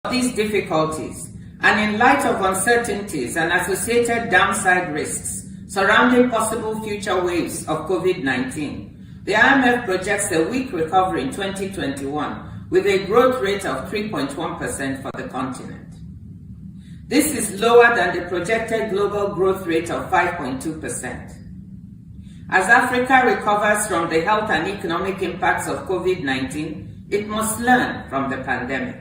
these difficulties, and in light of uncertainties and associated downside risks surrounding possible future waves of COVID-19, the IMF projects a weak recovery in 2021 with a growth rate of 3.1% for the continent. This is lower than the projected global growth rate of 5.2%. As Africa recovers from the health and economic impacts of COVID-19, it must learn from the pandemic.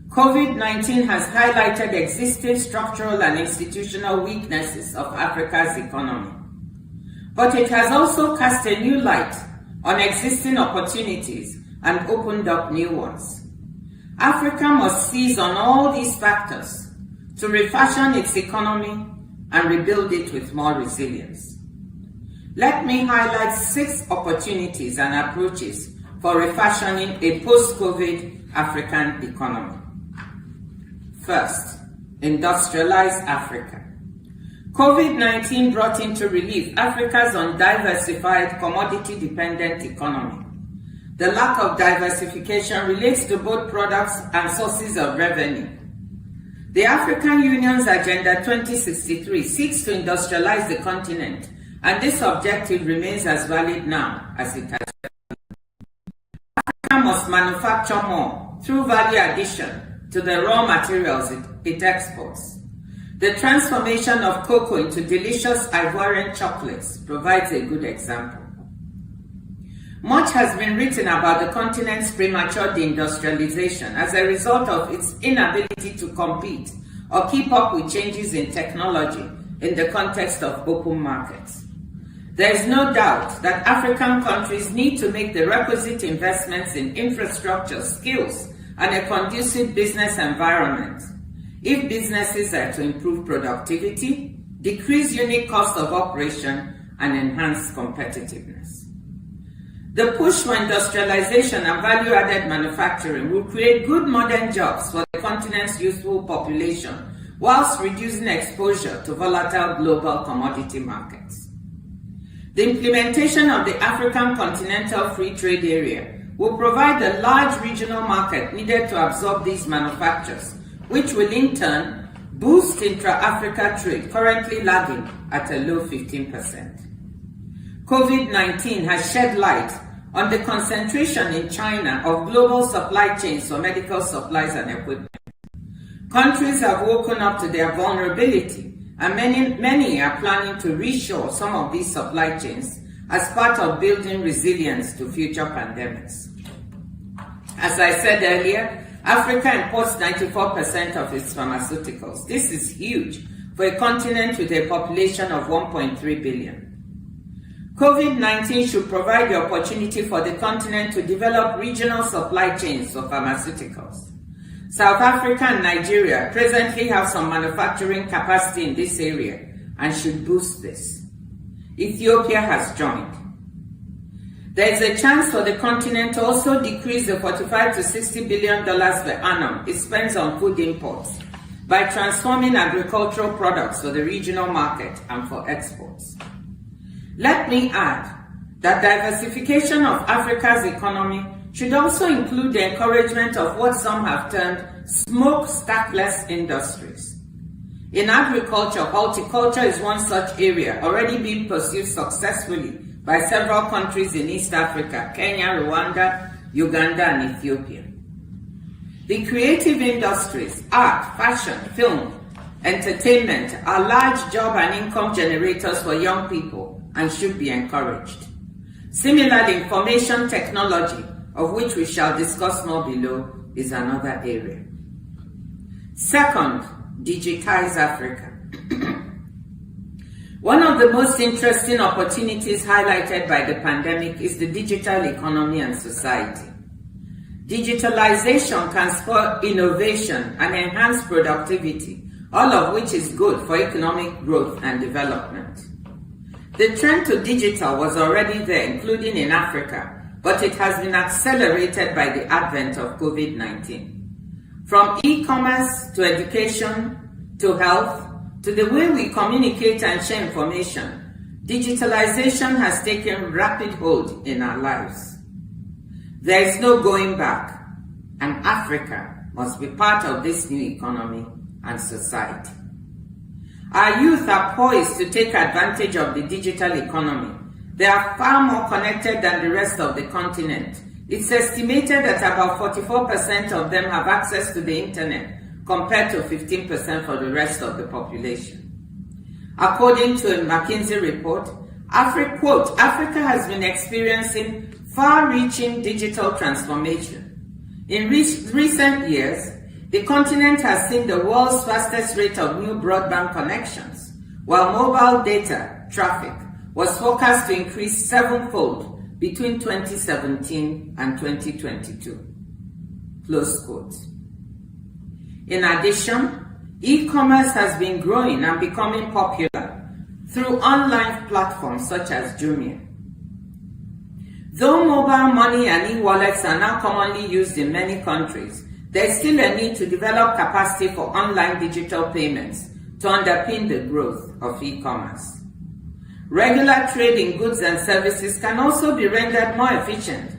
COVID-19 has highlighted existing structural and institutional weaknesses of Africa's economy. But it has also cast a new light on existing opportunities and opened up new ones. Africa must seize on all these factors to refashion its economy and rebuild it with more resilience. Let me highlight 6 opportunities and approaches for refashioning a post-COVID African economy. First, industrialize Africa. COVID-19 brought into relief Africa's undiversified, commodity-dependent economy. The lack of diversification relates to both products and sources of revenue. The African Union's Agenda 2063 seeks to industrialize the continent, and this objective remains as valid now as it has been. Africa must manufacture more through value addition to the raw materials it exports. The transformation of cocoa into delicious Ivorian chocolates provides a good example. Much has been written about the continent's premature deindustrialization as a result of its inability to compete or keep up with changes in technology in the context of open markets. There is no doubt that African countries need to make the requisite investments in infrastructure, skills, and a conducive business environment if businesses are to improve productivity, decrease unit cost of operation, and enhance competitiveness. The push for industrialization and value-added manufacturing will create good modern jobs for the continent's youthful population, whilst reducing exposure to volatile global commodity markets. The implementation of the African Continental Free Trade Area will provide the large regional market needed to absorb these manufactures, which will in turn boost intra-Africa trade, currently lagging at a low 15%. COVID-19 has shed light on the concentration in China of global supply chains for medical supplies and equipment. Countries have woken up to their vulnerability, and many are planning to reshore some of these supply chains as part of building resilience to future pandemics. As I said earlier, Africa imports 94% of its pharmaceuticals. This is huge for a continent with a population of 1.3 billion. COVID-19 should provide the opportunity for the continent to develop regional supply chains for pharmaceuticals. South Africa and Nigeria presently have some manufacturing capacity in this area and should boost this. Ethiopia has joined. There is a chance for the continent to also decrease the $45 to $60 billion per annum it spends on food imports by transforming agricultural products for the regional market and for exports. Let me add that diversification of Africa's economy should also include the encouragement of what some have termed smokestackless industries. In agriculture, horticulture is one such area already being pursued successfully by several countries in East Africa, Kenya, Rwanda, Uganda, and Ethiopia. The creative industries, art, fashion, film, entertainment are large job and income generators for young people and should be encouraged. Similarly, information technology, of which we shall discuss more below, is another area. Second, digitize Africa. One of the most interesting opportunities highlighted by the pandemic is the digital economy and society. Digitalization can spur innovation and enhance productivity, all of which is good for economic growth and development. The trend to digital was already there, including in Africa, but it has been accelerated by the advent of COVID-19. From e-commerce to education to health, to the way we communicate and share information, digitalization has taken rapid hold in our lives. There is no going back, and Africa must be part of this new economy and society. Our youth are poised to take advantage of the digital economy. They are far more connected than the rest of the continent. It's estimated that about 44% of them have access to the internet, compared to 15% for the rest of the population. According to a McKinsey report, Africa has been experiencing far-reaching digital transformation. In recent years, the continent has seen the world's fastest rate of new broadband connections, while mobile data traffic was forecast to increase sevenfold between 2017 and 2022. Close quote. In addition, e-commerce has been growing and becoming popular through online platforms such as Jumia. Though mobile money and e-wallets are now commonly used in many countries, there is still a need to develop capacity for online digital payments to underpin the growth of e-commerce. Regular trade in goods and services can also be rendered more efficient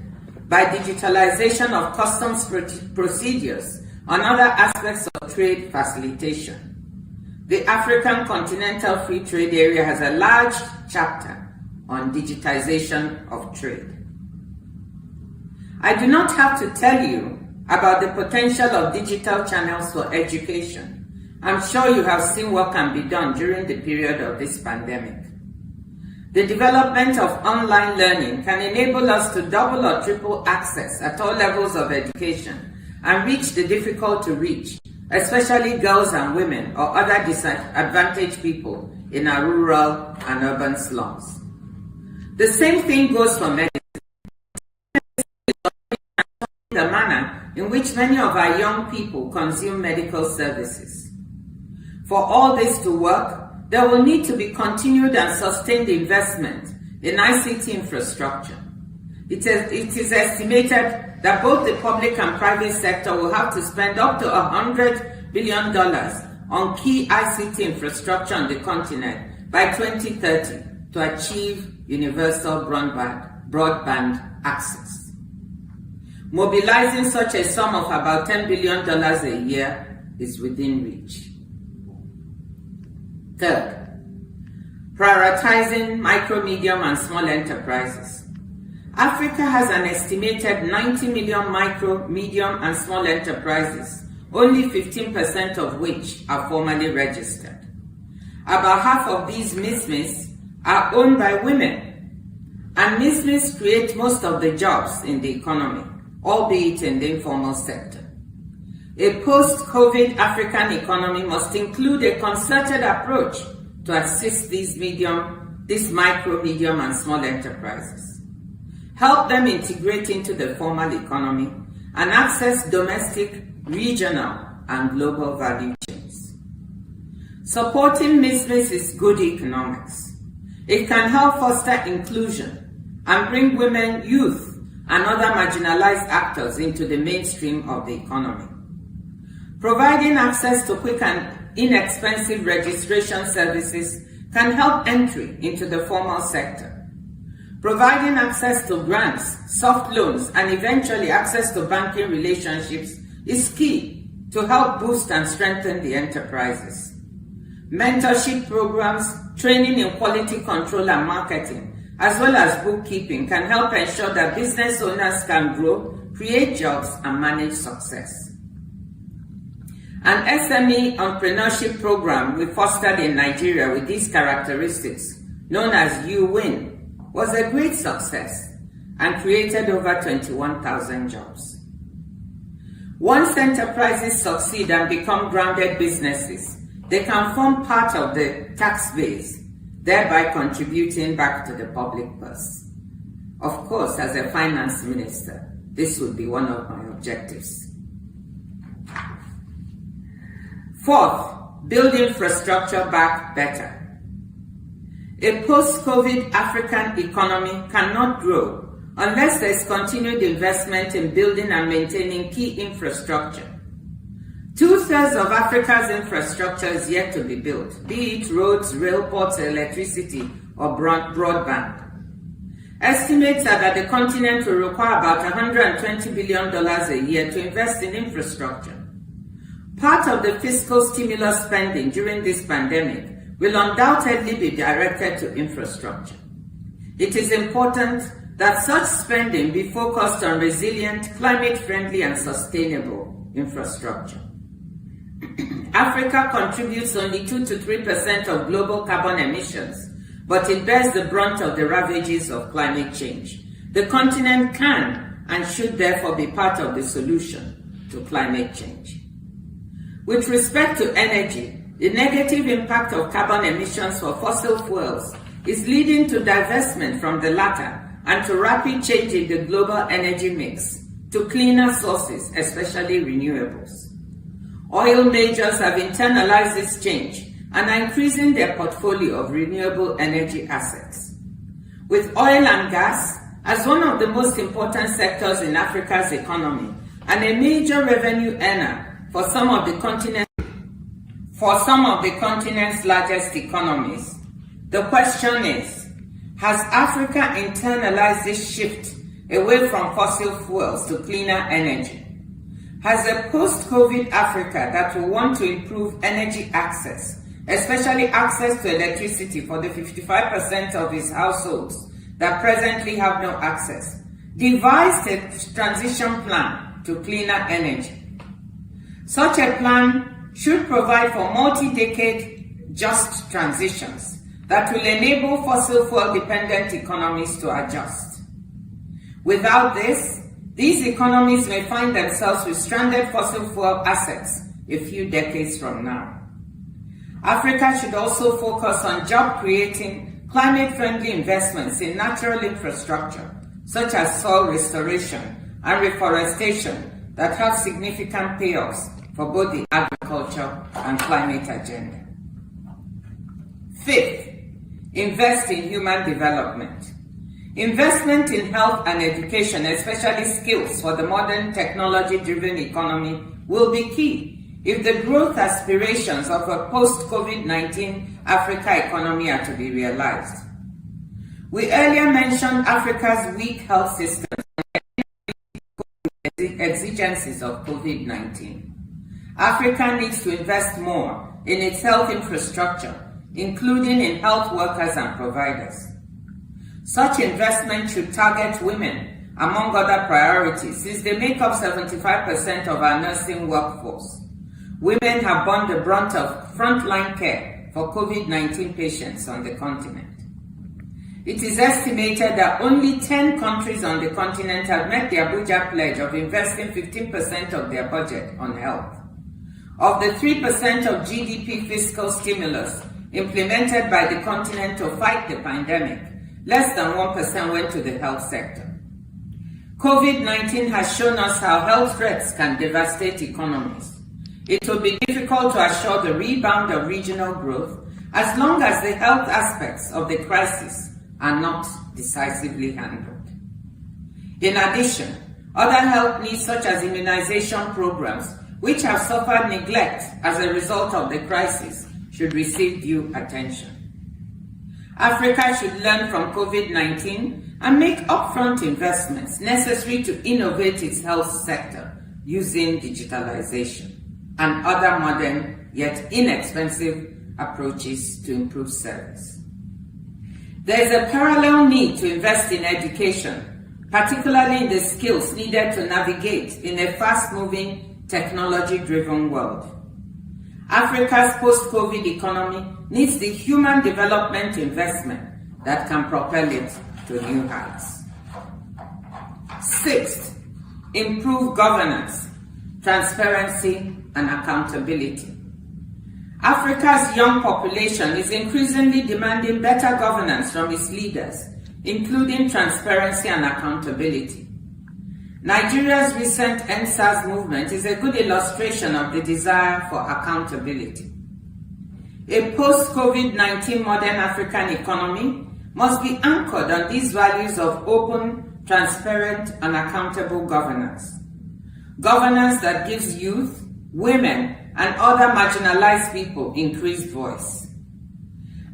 by digitalization of customs procedures and other aspects of trade facilitation. The African Continental Free Trade Area has a large chapter on digitization of trade. I do not have to tell you about the potential of digital channels for education. I'm sure you have seen what can be done during the period of this pandemic. The development of online learning can enable us to double or triple access at all levels of education and reach the difficult to reach, especially girls and women or other disadvantaged people in our rural and urban slums. The same thing goes for medicine. The manner in which many of our young people consume medical services. For all this to work, there will need to be continued and sustained investment in ICT infrastructure. It is estimated that both the public and private sector will have to spend up to $100 billion on key ICT infrastructure on the continent by 2030 to achieve universal broadband access. Mobilizing such a sum of about $10 billion a year is within reach. Third, prioritizing micro, medium, and small enterprises. Africa has an estimated 90 million micro, medium, and small enterprises, only 15% of which are formally registered. About half of these MISMEs are owned by women, and MISMEs create most of the jobs in the economy, albeit in the informal sector. A post-COVID African economy must include a concerted approach to assist these micro, medium, and small enterprises. Help them integrate into the formal economy and access domestic, regional, and global value chains. Supporting MISMEs is good economics. It can help foster inclusion and bring women, youth, and other marginalized actors into the mainstream of the economy. Providing access to quick and inexpensive registration services can help entry into the formal sector. Providing access to grants, soft loans, and eventually access to banking relationships is key to help boost and strengthen the enterprises. Mentorship programs, training in quality control and marketing, as well as bookkeeping can help ensure that business owners can grow, create jobs, and manage success. An SME entrepreneurship program we fostered in Nigeria with these characteristics, known as You-Win, was a great success and created over 21,000 jobs. Once enterprises succeed and become grounded businesses, they can form part of the tax base, thereby contributing back to the public purse. Of course, as a finance minister, this would be one of my objectives. Fourth, build infrastructure back better. A post-COVID African economy cannot grow unless there is continued investment in building and maintaining key infrastructure. 2/3 of Africa's infrastructure is yet to be built, be it roads, rail, ports, electricity, or broadband. Estimates are that the continent will require about $120 billion a year to invest in infrastructure, part of the fiscal stimulus spending during this pandemic will undoubtedly be directed to infrastructure. It is important that such spending be focused on resilient, climate-friendly, and sustainable infrastructure. Africa contributes only 2 to 3% of global carbon emissions, but it bears the brunt of the ravages of climate change. The continent can and should therefore be part of the solution to climate change. With respect to energy, the negative impact of carbon emissions for fossil fuels is leading to divestment from the latter and to rapid change in the global energy mix to cleaner sources, especially renewables. Oil majors have internalized this change and are increasing their portfolio of renewable energy assets. With oil and gas as one of the most important sectors in Africa's economy and a major revenue earner for some of the continent's largest economies, the question is, has Africa internalized this shift away from fossil fuels to cleaner energy? Has a post-COVID Africa that will want to improve energy access, especially access to electricity for the 55% of its households that presently have no access, devised a transition plan to cleaner energy? Such a plan should provide for multi-decade just transitions that will enable fossil fuel-dependent economies to adjust. Without this, these economies may find themselves with stranded fossil fuel assets a few decades from now. Africa should also focus on job-creating, climate-friendly investments in natural infrastructure, such as soil restoration and reforestation, that have significant payoffs for both the agriculture and climate agenda. Fifth, invest in human development. Investment in health and education, especially skills for the modern technology-driven economy, will be key if the growth aspirations of a post-COVID-19 Africa economy are to be realized. We earlier mentioned Africa's weak health system and the exigencies of COVID-19. Africa needs to invest more in its health infrastructure, including in health workers and providers. Such investment should target women, among other priorities, since they make up 75% of our nursing workforce. Women have borne the brunt of frontline care for COVID-19 patients on the continent. It is estimated that only 10 countries on the continent have met the Abuja pledge of investing 15% of their budget on health. Of the 3% of GDP fiscal stimulus implemented by the continent to fight the pandemic, less than 1% went to the health sector. COVID-19 has shown us how health threats can devastate economies. It will be difficult to assure the rebound of regional growth as long as the health aspects of the crisis are not decisively handled. In addition, other health needs such as immunization programs, which have suffered neglect as a result of the crisis, should receive due attention. Africa should learn from COVID-19 and make upfront investments necessary to innovate its health sector using digitalization and other modern yet inexpensive approaches to improve service. There is a parallel need to invest in education, particularly in the skills needed to navigate in a fast-moving, technology-driven world. Africa's post-COVID economy needs the human development investment that can propel it to new heights. Sixth, improve governance, transparency, and accountability. Africa's young population is increasingly demanding better governance from its leaders, including transparency and accountability. Nigeria's recent EndSARS movement is a good illustration of the desire for accountability. A post-COVID-19 modern African economy must be anchored on these values of open, transparent, and accountable governance. Governance that gives youth, women, and other marginalized people increased voice.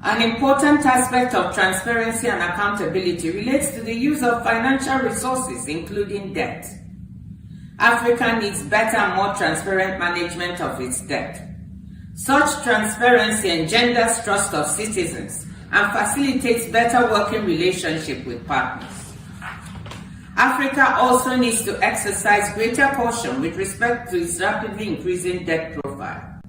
An important aspect of transparency and accountability relates to the use of financial resources, including debt. Africa needs better and more transparent management of its debt. Such transparency engenders trust of citizens and facilitates better working relationship with partners. Africa also needs to exercise greater caution with respect to its rapidly increasing debt profile.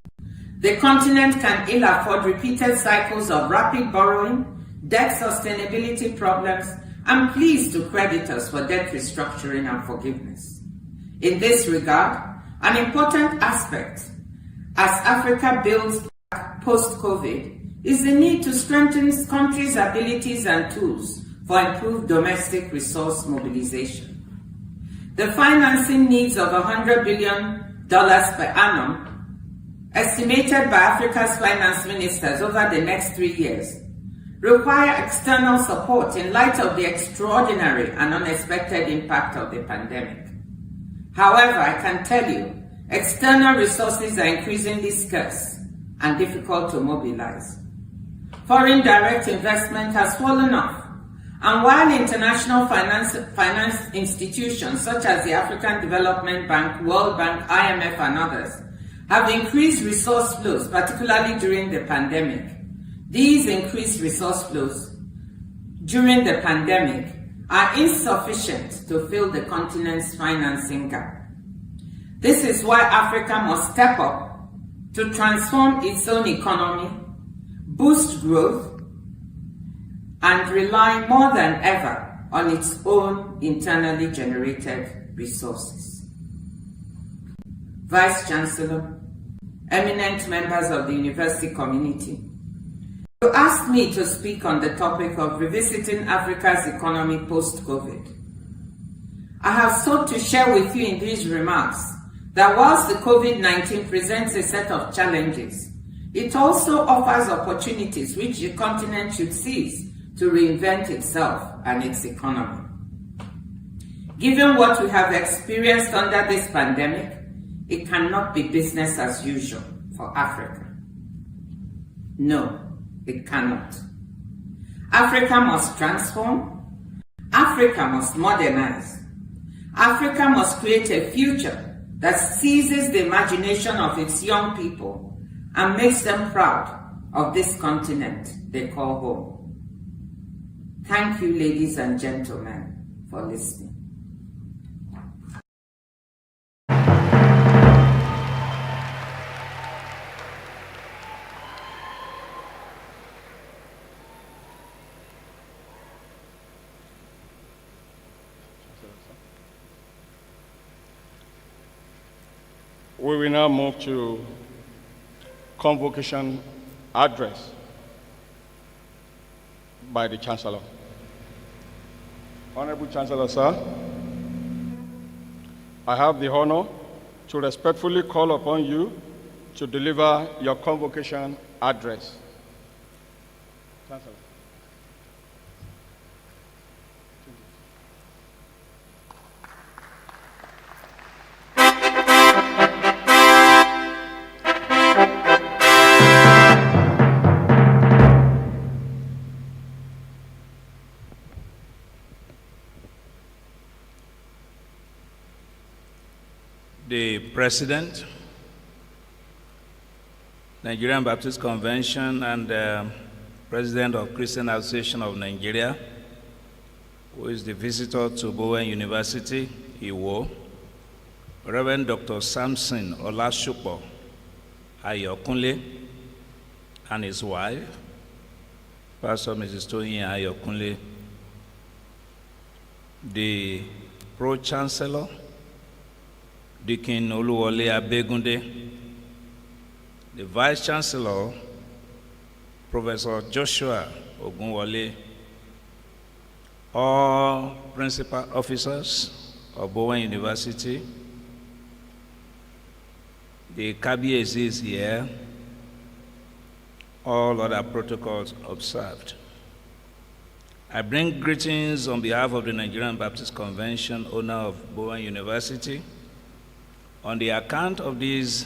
The continent can ill afford repeated cycles of rapid borrowing, debt sustainability problems, and pleas to creditors for debt restructuring and forgiveness. In this regard, an important aspect as Africa builds back post-COVID is the need to strengthen countries' abilities and tools for improved domestic resource mobilization. The financing needs of $100 billion per annum, estimated by Africa's finance ministers over the next 3 years, require external support in light of the extraordinary and unexpected impact of the pandemic. However, I can tell you, external resources are increasingly scarce and difficult to mobilize. Foreign direct investment has fallen off, and while international finance institutions such as the African Development Bank, World Bank, IMF, and others have increased resource flows, particularly during the pandemic, these increased resource flows during the pandemic are insufficient to fill the continent's financing gap. This is why Africa must step up to transform its own economy, boost growth, and rely more than ever on its own internally generated resources. Vice Chancellor, eminent members of the university community, you asked me to speak on the topic of revisiting Africa's economy post-COVID. I have sought to share with you in these remarks that whilst the COVID-19 presents a set of challenges, it also offers opportunities which the continent should seize to reinvent itself and its economy. Given what we have experienced under this pandemic, it cannot be business as usual for Africa. No, it cannot. Africa must transform. Africa must modernize. Africa must create a future that seizes the imagination of its young people and makes them proud of this continent they call home. Thank you, ladies and gentlemen, for listening. We will now move to Convocation address by the Chancellor. Honorable Chancellor, sir, I have the honor to respectfully call upon you to deliver your Convocation address. Chancellor. The President, Nigerian Baptist Convention, and President of Christian Association of Nigeria, who is the visitor to Bowen University, Iwo, Reverend Dr. Samson Olashupo Ayokunle, and his wife, Pastor Mrs. Toyin Ayokunle, the Pro-Chancellor, Deacon Oluwole Abegunde, the Vice Chancellor, Professor Joshua Ogunwole, all principal officers of Bowen University, the Kabiyesi is here, all other protocols observed. I bring greetings on behalf of the Nigerian Baptist Convention, owner of Bowen University, on the account of this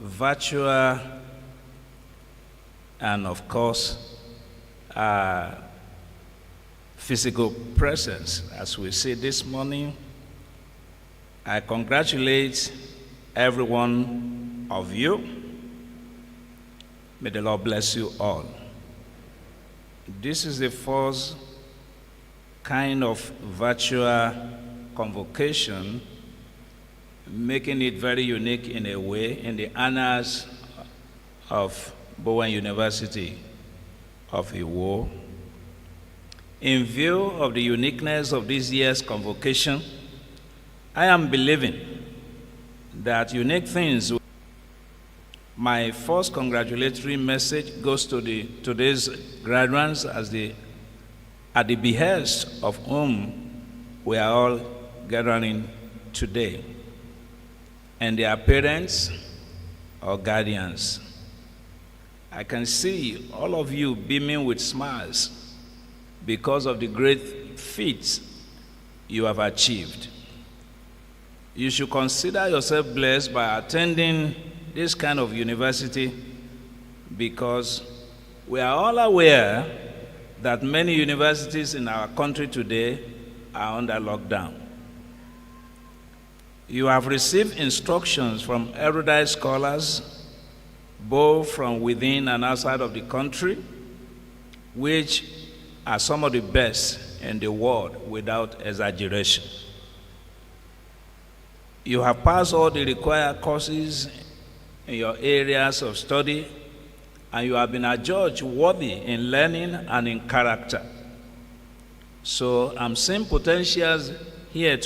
virtual and, of course, physical presence. As we see this morning, I congratulate every one of you. May the Lord bless you all. This is the first kind of virtual convocation, making it very unique in a way in the annals of Bowen University of Iwo. In view of the uniqueness of this year's convocation, I am believing that unique things. My first congratulatory message goes to today's graduates at the behest of whom we are all gathering today, and their parents or guardians. I can see all of you beaming with smiles because of the great feats you have achieved. You should consider yourself blessed by attending this kind of university, because we are all aware that many universities in our country today are under lockdown. You have received instructions from erudite scholars, both from within and outside of the country, which are some of the best in the world without exaggeration. You have passed all the required courses in your areas of study, and you have been adjudged worthy in learning and in character. So I'm seeing potentials here